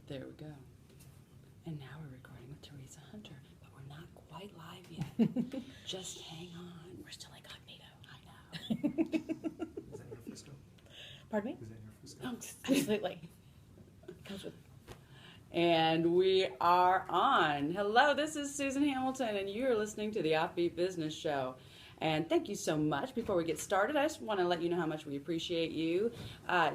There we go. And now we're recording with Teresa Hunter, but we're not quite live yet. Just hang on. We're still incognito. I know. Is that your Frisco? Pardon me? Is that your Frisco? Oh, absolutely. Comes with. And we are on. Hello, this is Susan Hamilton, and you're listening to the Offbeat Business Show. And thank you so much. Before we get started, I just want to let you know how much we appreciate you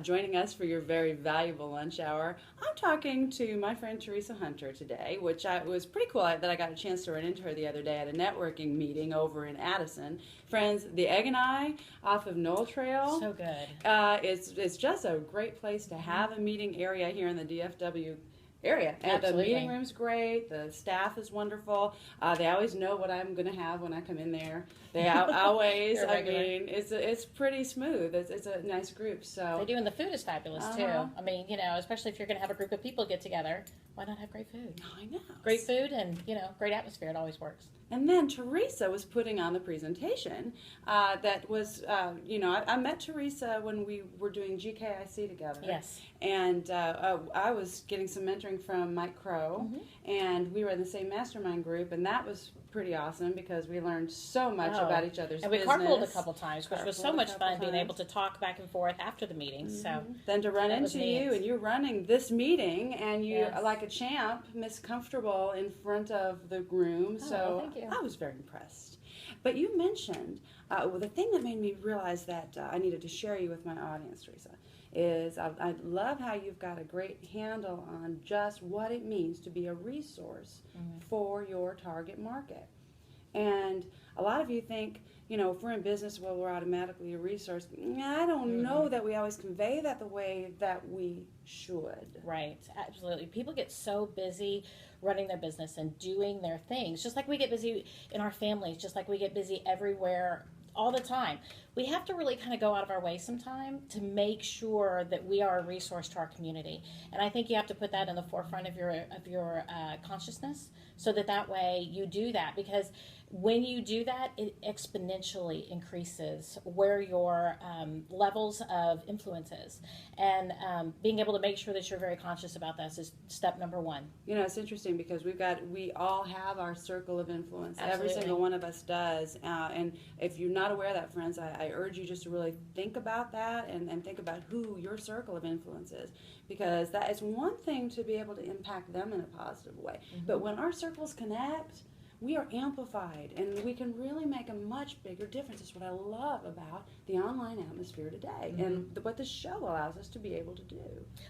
joining us for your very valuable lunch hour. I'm talking to my friend Teresa Hunter today, which was pretty cool that I got a chance to run into her the other day at a networking meeting over in Addison. Friends, the Egg and I off of Knoll Trail. So good. It's just a great place to have a meeting area here in the DFW area. And the meeting room's great. The staff is wonderful. They always know what I'm going to have when I come in there. They always, I mean, it's pretty smooth. It's a nice group. So they do, and the food is fabulous too. I mean, you know, especially if you're going to have a group of people get together, why not have great food? I know. Great food and, you know, great atmosphere. It always works. And then Teresa was putting on the presentation that was, you know, I met Teresa when we were doing GKIC together. Yes. And I was getting some mentoring from Mike Crow, and we were in the same mastermind group, and that was pretty awesome because we learned so much about each other's and we business. carpooled a couple times, which was so much fun being able to talk back and forth after the meetings. So then to run into you, and you're running this meeting, and you like a champ, Miss Comfortable in front of the room. So thank you. I was very impressed. But you mentioned the thing that made me realize that I needed to share you with my audience, Teresa, is I love how you've got a great handle on just what it means to be a resource for your target market. And a lot of you think, you know, if we're in business, well, we're automatically a resource. I don't know that we always convey that the way that we should. Right, absolutely. People get so busy running their business and doing their things, just like we get busy in our families, just like we get busy everywhere all the time. We have to really kind of go out of our way sometime to make sure that we are a resource to our community. And I think you have to put that in the forefront of your consciousness, so that way you do that, because when you do that, it exponentially increases where your levels of influence is. And being able to make sure that you're very conscious about this is step number one. You know, it's interesting because we all have our circle of influence. Absolutely. Every single one of us does. And if you're not aware of that, friends, I urge you just to really think about that and think about who your circle of influence is. Because that is one thing to be able to impact them in a positive way. But when our circles connect, we are amplified, and we can really make a much bigger difference. That's what I love about the online atmosphere today, and what the show allows us to be able to do.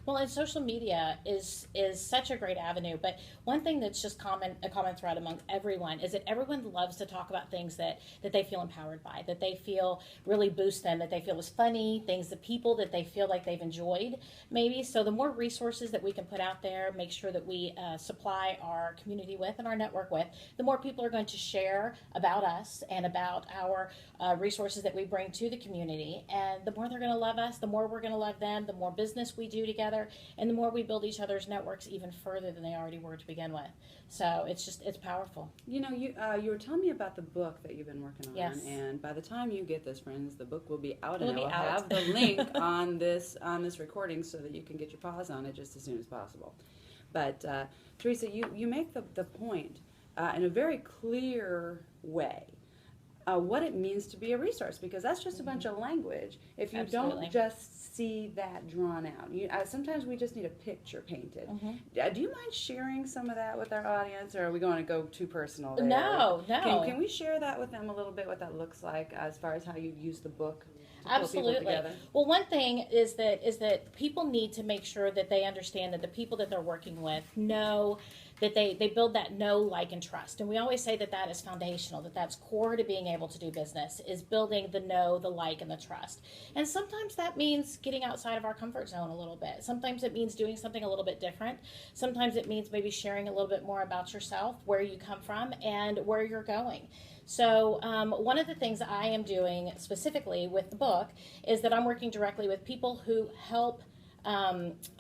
Well, and social media is such a great avenue, but one thing that's just a common thread among everyone is that everyone loves to talk about things that they feel empowered by, that they feel really boost them, that they feel is funny, things, the people that they feel like they've enjoyed, maybe. So the more resources that we can put out there, make sure that we supply our community with and our network with, the more people are going to share about us and about our resources that we bring to the community. And the more they're going to love us, the more we're going to love them, the more business we do together, and the more we build each other's networks even further than they already were to begin with. So it's powerful. You know, you were telling me about the book that you've been working on. Yes. And by the time you get this, friends, the book will be out, It'll and I be will out. have the link on this recording so that you can get your paws on it just as soon as possible. But Teresa, you make the point in a very clear way what it means to be a resource, because that's just a bunch of language if you don't just see that drawn out. Sometimes we just need a picture painted. Do you mind sharing some of that with our audience, or are we going to go too personal there? No. Can we share that with them a little bit, what that looks like as far as how you use the book to pull people together? Well, one thing is that people need to make sure that they understand that the people that they're working with know that they build that know, like, and trust. And we always say that is foundational, that's core to being able to do business, is building the know, the like, and the trust. And sometimes that means getting outside of our comfort zone a little bit. Sometimes it means doing something a little bit different. Sometimes it means maybe sharing a little bit more about yourself, where you come from, and where you're going. So one of the things I am doing specifically with the book is that I'm working directly with people who help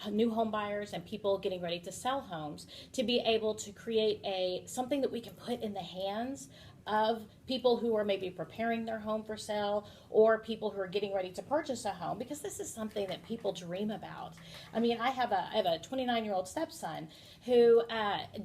new home buyers and people getting ready to sell homes to be able to create something that we can put in the hands of people who are maybe preparing their home for sale or people who are getting ready to purchase a home, because this is something that people dream about. I mean, I have a 29-year-old stepson who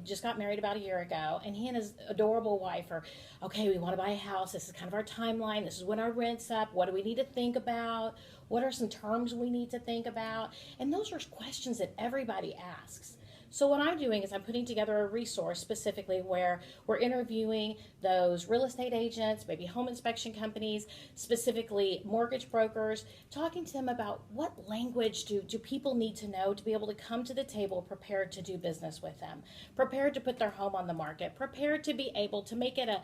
just got married about a year ago, and he and his adorable wife are, okay, we want to buy a house. This is kind of our timeline. This is when our rent's up. What do we need to think about? What are some terms we need to think about? And those are questions that everybody asks. So what I'm doing is I'm putting together a resource specifically where we're interviewing those real estate agents, maybe home inspection companies, specifically mortgage brokers, talking to them about what language do people need to know to be able to come to the table prepared to do business with them, prepared to put their home on the market, prepared to be able to make it a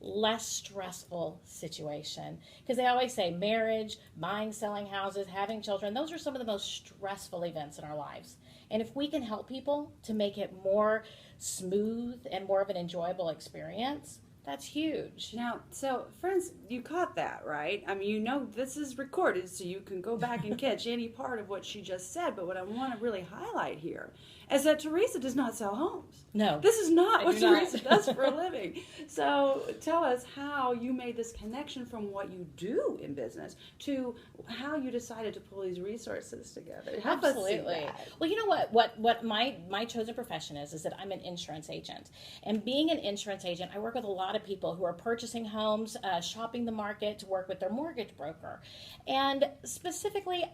less stressful situation. Because they always say marriage, buying, selling houses, having children, those are some of the most stressful events in our lives. And if we can help people to make it more smooth and more of an enjoyable experience, that's huge. Now, so friends, you caught that, right? I mean, you know this is recorded, so you can go back and catch any part of what she just said. But what I want to really highlight here is that Teresa does not sell homes. No. This is not what Teresa not. does for a living. So tell us how you made this connection from what you do in business to how you decided to pull these resources together. Help Absolutely. us see that. Well, you know what my chosen profession is that I'm an insurance agent. And being an insurance agent, I work with a lot of people who are purchasing homes, shopping the market to work with their mortgage broker. And specifically,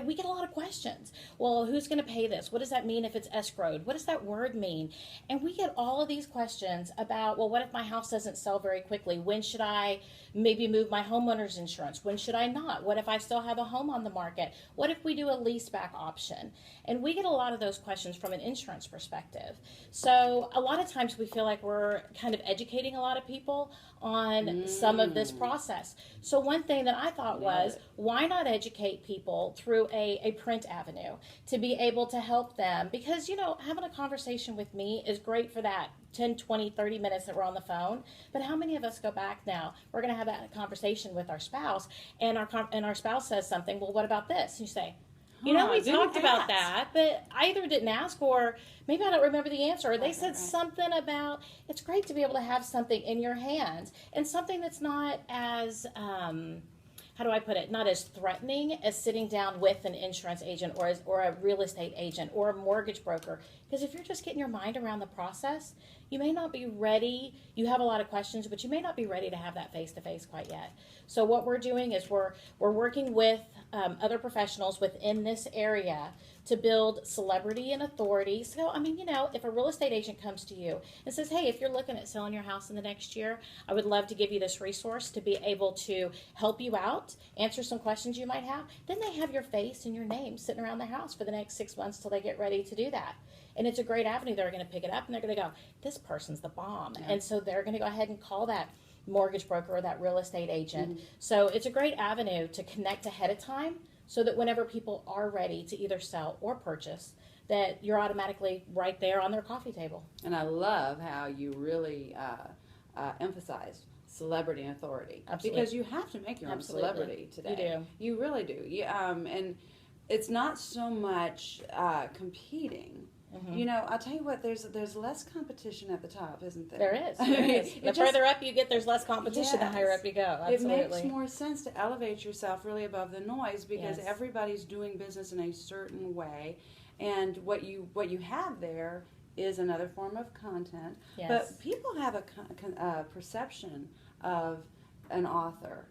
we get a lot of questions. Well, who's going to pay this? What does that mean if it's escrowed? What does that word mean? And we get all of these questions about, well, what if my house doesn't sell very quickly? When should I maybe move my homeowner's insurance? When should I not? What if I still have a home on the market? What if we do a lease back option? And we get a lot of those questions from an insurance perspective. So a lot of times we feel like we're kind of educating a lot of people on some of this process. So one thing that I thought was, why not educate people through a print avenue to be able to help them? Because, you know, having a conversation with me is great for that 10, 20, 30 minutes that we're on the phone. But how many of us go back now? We're going to have that conversation with our spouse, and our spouse says something, well, what about this? And you say, you know, we talked about that, but I either didn't ask or maybe I don't remember the answer. Or they said something about, it's great to be able to have something in your hands and something that's not as, how do I put it, not as threatening as sitting down with an insurance agent or a real estate agent or a mortgage broker. Because if you're just getting your mind around the process, you may not be ready. You have a lot of questions, but you may not be ready to have that face-to-face quite yet. So what we're doing is we're working with other professionals within this area to build celebrity and authority. So, I mean, you know, if a real estate agent comes to you and says, hey, if you're looking at selling your house in the next year, I would love to give you this resource to be able to help you out, answer some questions you might have, then they have your face and your name sitting around their house for the next 6 months till they get ready to do that. And it's a great avenue. They're going to pick it up and they're going to go, this person's the bomb. Yeah. And so they're going to go ahead and call that mortgage broker or that real estate agent. So it's a great avenue to connect ahead of time so that whenever people are ready to either sell or purchase, that you're automatically right there on their coffee table. And I love how you really emphasized celebrity and authority. Absolutely. Because you have to make your own celebrity today. You do. You really do. And it's not so much competing. You know, I'll tell you what, there's less competition at the top, isn't there? There is. There is. The further up you get, there's less competition. The higher up you go. Absolutely. It makes more sense to elevate yourself really above the noise because everybody's doing business in a certain way, and what you have there is another form of content. Yes. But people have a perception of an author.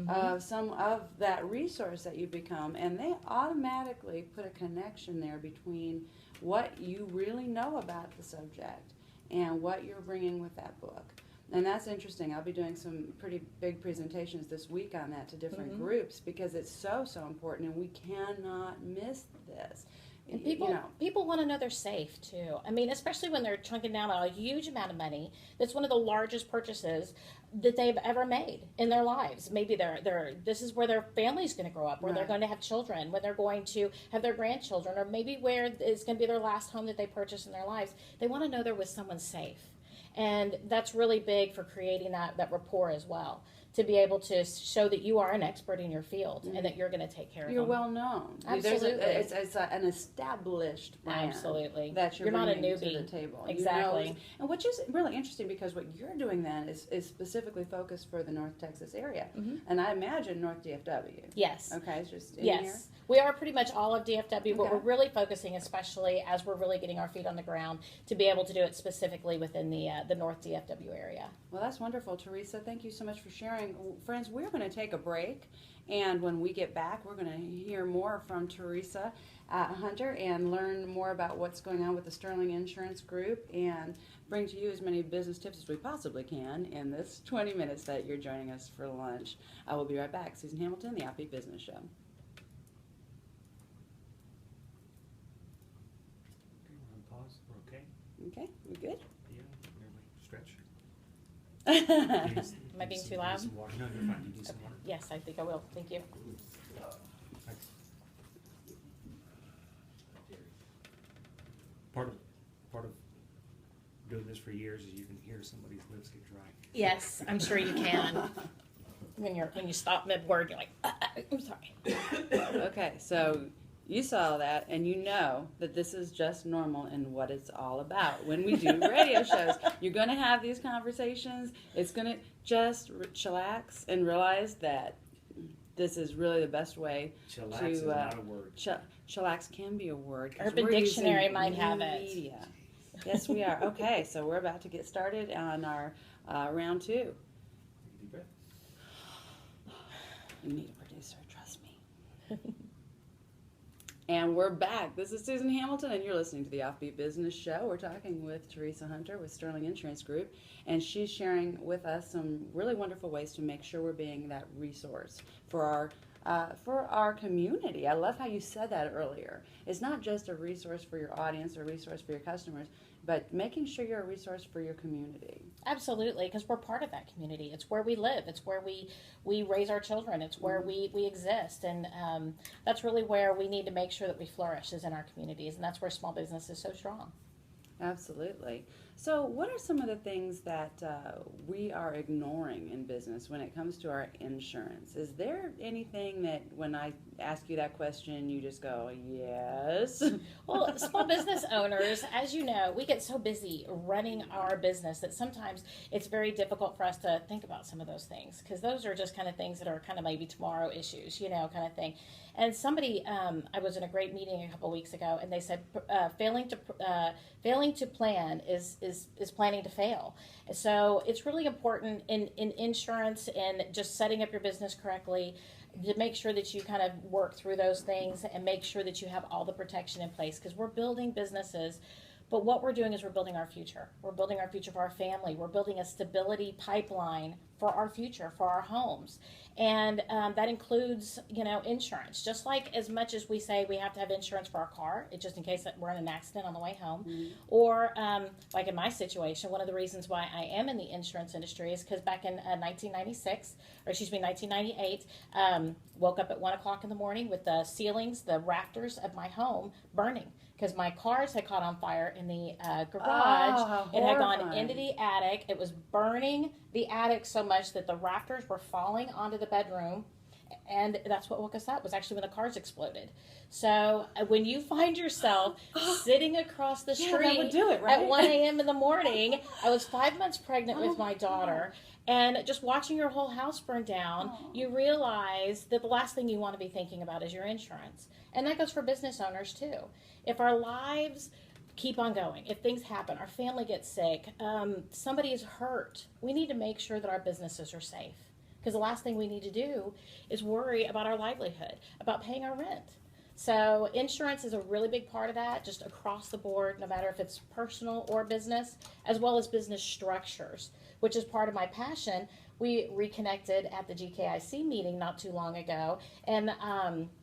Of some of that resource that you become, and they automatically put a connection there between what you really know about the subject and what you're bringing with that book. And that's interesting. I'll be doing some pretty big presentations this week on that to different groups because it's so important, and we cannot miss this. And people want to know they're safe too. I mean, especially when they're chunking down a huge amount of money. That's one of the largest purchases that they've ever made in their lives. Maybe this is where their family's going to grow up, where they're going to have children, when they're going to have their grandchildren, or maybe where it's going to be their last home that they purchase in their lives. They want to know they're with someone safe. And that's really big for creating that rapport as well, to be able to show that you are an expert in your field and that you're going to take care of You're them. well known. Absolutely. It's an established brand. Absolutely. That you're not a bringing newbie to the table. Exactly. And which is really interesting, because what you're doing then is specifically focused for the North Texas area. And I imagine North DFW. Yes. Okay, it's just in Yes. here. We are pretty much all of DFW, but Okay. we're really focusing, especially as we're really getting our feet on the ground, to be able to do it specifically within the North DFW area. Well, that's wonderful, Teresa. Thank you so much for sharing. Friends, we're going to take a break, and when we get back, we're going to hear more from Teresa Hunter and learn more about what's going on with the Sterling Insurance Group, and bring to you as many business tips as we possibly can in this 20 minutes that you're joining us for lunch. I will be right back. Susan Hamilton, the Offbeat Business Show. Pause. We're okay. Okay, we good? Yeah. Everybody stretch. Am I being too loud? Some water. No, you're fine. You need some water. Yes, I think I will. Thank you. Thanks. Part of doing this for years is you can hear somebody's lips get dry. Yes, I'm sure you can. When you stop mid-word, you're like, I'm sorry. Okay, so you saw that, and you know that this is just normal and what it's all about. When we do radio shows, you're going to have these conversations. It's going to just chillax and realize that this is really the best way Chillax to. is not a word. Chillax can be a word. 'Cause Urban we're Dictionary using might have new it. Media. Yes, we are. Okay, so we're about to get started on our round 2. Take a deep breath. You need a producer, trust me. And we're back. This is Susan Hamilton, and you're listening to the Offbeat Business Show. Our talking with Teresa Hunter with Sterling Insurance Group, and she's sharing with us some really wonderful ways to make sure we're being that resource for our community. I love how you said that earlier. It's not just a resource for your audience or a resource for your customers, but making sure you're a resource for your community. Absolutely, because we're part of that community. It's where we live. It's where we raise our children. It's where we exist. And that's really where we need to make sure that we flourish, is in our communities. And that's where small business is so strong. Absolutely. So what are some of the things that we are ignoring in business when it comes to our insurance? Is there anything that when I ask you that question, you just go, yes? Well, small business owners, as you know, we get so busy running our business that sometimes it's very difficult for us to think about some of those things, because those are just kind of things that are kind of maybe tomorrow issues, kind of thing. And somebody, I was in a great meeting a couple weeks ago, and they said failing to plan is planning to fail. So it's really important in insurance and just setting up your business correctly to make sure that you kind of work through those things and make sure that you have all the protection in place, because we're building businesses. But what we're doing is we're building our future. We're building our future for our family. We're building a stability pipeline for our future, for our homes. And that includes, insurance. Just like as much as we say we have to have insurance for our car, it's just in case that we're in an accident on the way home. Mm-hmm. Or like in my situation, one of the reasons why I am in the insurance industry is because back in 1998, woke up at 1 o'clock in the morning with the ceilings, the rafters of my home burning, because my cars had caught on fire in the garage. Oh, it had gone into the attic. It was burning the attic so much that the rafters were falling onto the bedroom, and that's what woke us up, was actually when the cars exploded. So when you find yourself sitting across the street that would do it, right? at 1 a.m. in the morning, I was 5 months pregnant with my daughter, and just watching your whole house burn down, you realize that the last thing you want to be thinking about is your insurance. And that goes for business owners too. If our lives keep on going, if things happen, our family gets sick, somebody is hurt, we need to make sure that our businesses are safe. Because the last thing we need to do is worry about our livelihood, about paying our rent. So insurance is a really big part of that, just across the board, no matter if it's personal or business, as well as business structures, which is part of my passion. We reconnected at the GKIC meeting not too long ago, and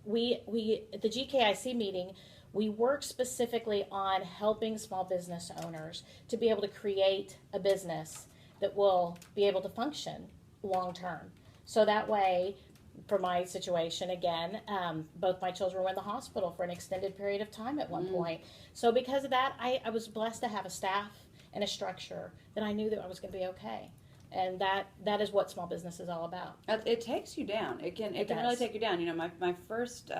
we at the GKIC meeting, we work specifically on helping small business owners to be able to create a business that will be able to function long term. So that way, for my situation, again, both my children were in the hospital for an extended period of time at one point. So because of that, I was blessed to have a staff and a structure that I knew that I was going to be okay. And that is what small business is all about. It takes you down. It can It really does. take you down. You know, my first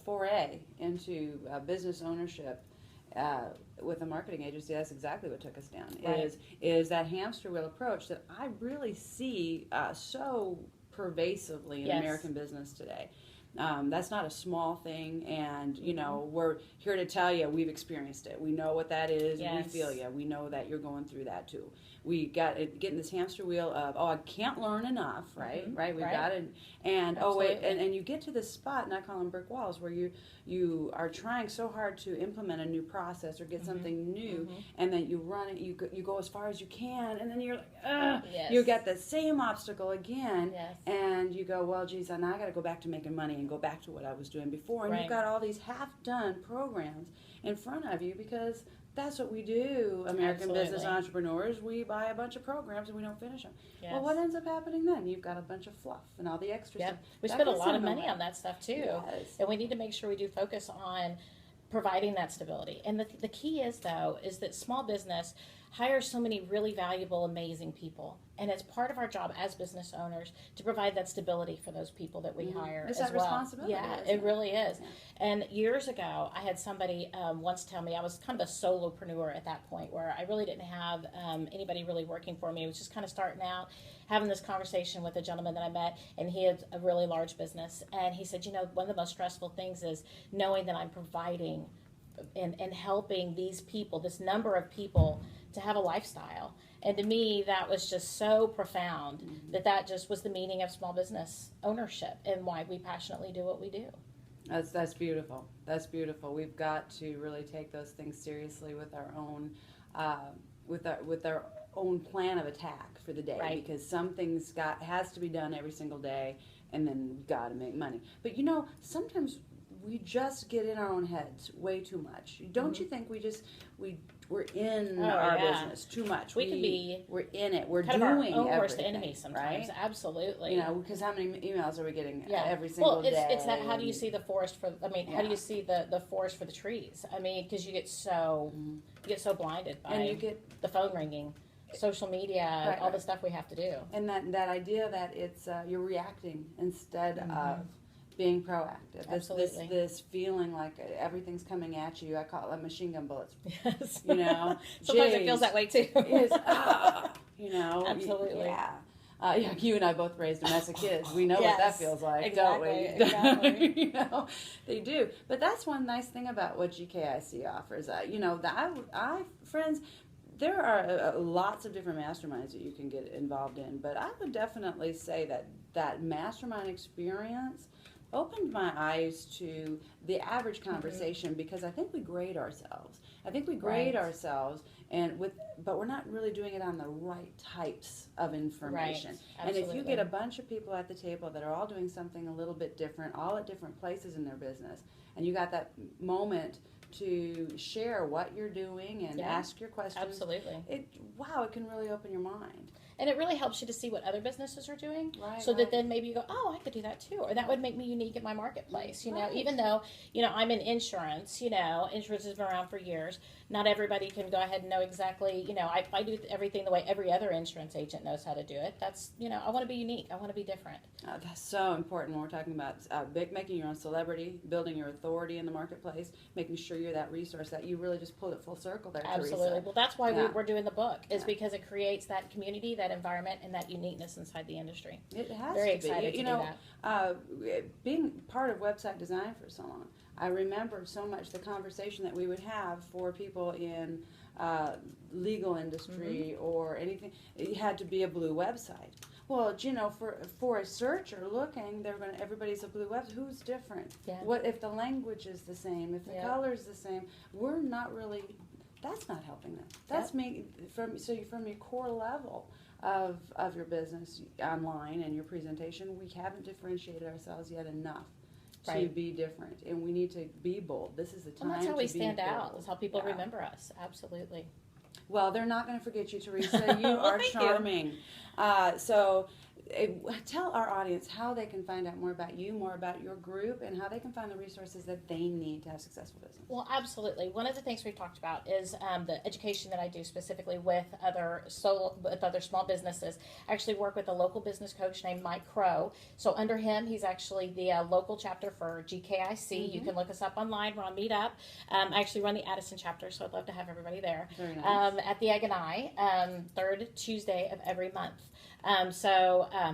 foray into business ownership with a marketing agency, that's exactly what took us down. Right. Is that hamster wheel approach that I really see so pervasively in Yes. American business today. That's not a small thing, and you know, we're here to tell you we've experienced it. We know what that is. Yes. We feel you. We know that you're going through that too. We got it, getting this hamster wheel of, oh, I can't learn enough, right? Mhm. Right? We've Right. got it, and oh wait, Absolutely. and you get to this spot, and I call them brick walls, where you are trying so hard to implement a new process or get something new, and then you run it, you go as far as you can, and then you're like, ugh, Yes. you got the same obstacle again, Yes. and you go, well, geez, now I got to go back to making money and go back to what I was doing before, and Right. you've got all these half-done programs in front of you because that's what we do, American business Absolutely. entrepreneurs. We buy a bunch of programs and we don't finish them. Yes. Well, what ends up happening then? You've got a bunch of fluff and all the extra Yep. stuff. We That spend a gets lot in of the money way. on that stuff too. Yes. And we need to make sure we do focus on providing that stability. And the key is, though, is that small business hires so many really valuable, amazing people. And it's part of our job as business owners to provide that stability for those people that we hire It's as that well. responsibility, Yeah, isn't it it? really is. Yeah. And years ago, I had somebody once tell me, I was kind of a solopreneur at that point where I really didn't have anybody really working for me. I was just kind of starting out, having this conversation with a gentleman that I met, and he had a really large business. And he said, you know, one of the most stressful things is knowing that I'm providing and helping these people, this number of people, to have a lifestyle. And to me, that was just so profound that just was the meaning of small business ownership and why we passionately do what we do. That's beautiful. That's beautiful. We've got to really take those things seriously with our own with our own plan of attack for the day, Right. because some things has to be done every single day, and then we've got to make money. But you know, sometimes we just get in our own heads way too much. Don't you think we're in Oh, our yeah. business too much? We can be we're in it. We're kind doing of our own worst everything, enemy sometimes. right? Absolutely. You know, because how many emails are we getting Yeah. every single well, day? it's that. How do you see the forest for? I mean, how do Yeah. you see the forest for the trees? I mean, because you get so blinded by And you get the phone ringing, social media, Right, all the right. stuff we have to do. and that idea that it's you're reacting instead of being proactive. Absolutely. This feeling like everything's coming at you. I call it machine gun bullets. Yes. You know, Sometimes it Geez. feels that way too. Is you know, Absolutely. yeah. Yeah, you and I both raised domestic kids. We know what that Yes, feels like, exactly, don't we? exactly. You know, they do. But that's one nice thing about what GKIC offers. You know, friends, there are lots of different masterminds that you can get involved in. But I would definitely say that mastermind experience opened my eyes to the average conversation, because I think we grade ourselves. I think we grade Right. ourselves, but we're not really doing it on the right types of information. Right. And if you get Absolutely. a bunch of people at the table that are all doing something a little bit different, all at different places in their business, and you got that moment to share what you're doing and Yeah. ask your questions, Absolutely. it can really open your mind. And it really helps you to see what other businesses are doing, Right, so right. that then maybe you go, oh, I could do that too, or that would make me unique in my marketplace. You know, Right. even though I'm in insurance. Insurance has been around for years. Not everybody can go ahead and know exactly. If I do everything the way every other insurance agent knows how to do it, that's I want to be unique. I want to be different. That's so important when we're talking about making your own celebrity, building your authority in the marketplace, making sure you're that resource, that you really just pulled it full circle there, Absolutely. Teresa. Well, that's why Yeah. we're doing the book, is Yeah. because it creates that community, that environment, and that uniqueness inside the industry. It has Very to excited be. to do Being part of website design for so long, I remember so much the conversation that we would have for people in legal industry or anything. It had to be a blue website. Well, for a searcher looking, everybody's a blue website. Who's different? Yeah. What if the language is the same? If the Yeah. color is the same? We're not really. That's not helping them. That's me from your core level of your business online and your presentation. We haven't differentiated ourselves yet enough to Right. be different, and we need to be bold. This is the time. And that's how we to be stand out. bold. That's how people Yeah. remember us. Absolutely. Well, they're not going to forget you, Teresa. You Well, are thank you. charming. So tell our audience how they can find out more about you, more about your group, and how they can find the resources that they need to have successful business. Well, absolutely. One of the things we've talked about is the education that I do specifically with other small businesses. I actually work with a local business coach named Mike Crow. So under him, he's actually the local chapter for GKIC. You can look us up online. We're on Meetup. I actually run the Addison chapter, so I'd love to have everybody there. Very nice. At the Egg and I, third Tuesday of every month.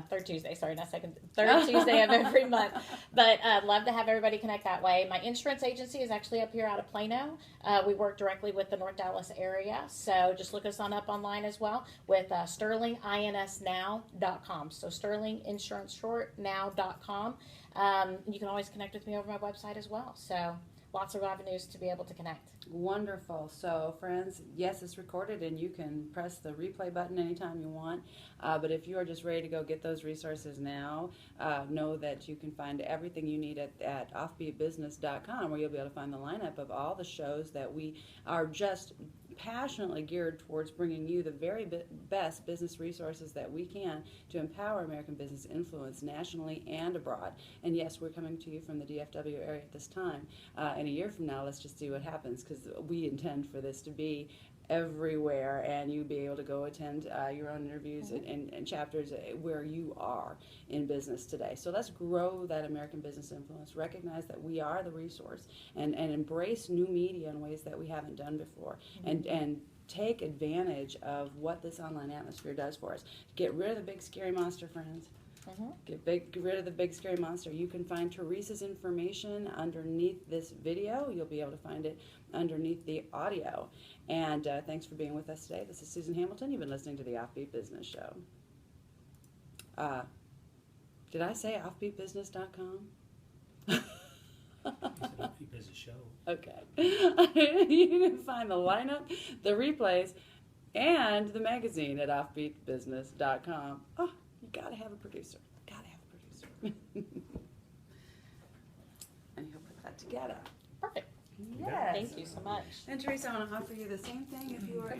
Third Tuesday, sorry, not second, third Tuesday of every month. But love to have everybody connect that way. My insurance agency is actually up here out of Plano. We work directly with the North Dallas area, so just look us up online as well with sterlinginsnow.com. So sterlinginsuranceshortnow.com. You can always connect with me over my website as well. So lots of avenues to be able to connect. Wonderful. So, friends, yes, it's recorded, and you can press the replay button anytime you want. But if you are just ready to go get those resources now, know that you can find everything you need at offbeatbusiness.com, where you'll be able to find the lineup of all the shows that we are just passionately geared towards bringing you the very best business resources that we can to empower American business influence nationally and abroad. And yes, we're coming to you from the DFW area at this time. In a year from now, let's just see what happens, because we intend for this to be everywhere, and you be able to go attend your own interviews and chapters where you are in business today. So let's grow that American business influence, recognize that we are the resource, and embrace new media in ways that we haven't done before, and take advantage of what this online atmosphere does for us. Get rid of the big scary monster, friends. Get rid of the big scary monster. You can find Teresa's information underneath this video. You'll be able to find it underneath the audio. And thanks for being with us today. This is Susan Hamilton. You've been listening to the Offbeat Business Show. Did I say offbeatbusiness.com? It's an Offbeat Business Show. Okay. You can find the lineup, the replays, and the magazine at offbeatbusiness.com. Oh, you gotta have a producer. Gotta have a producer. And he'll put that together. Perfect. Yes. Thank you so much. And Teresa, I want to offer you the same thing if you were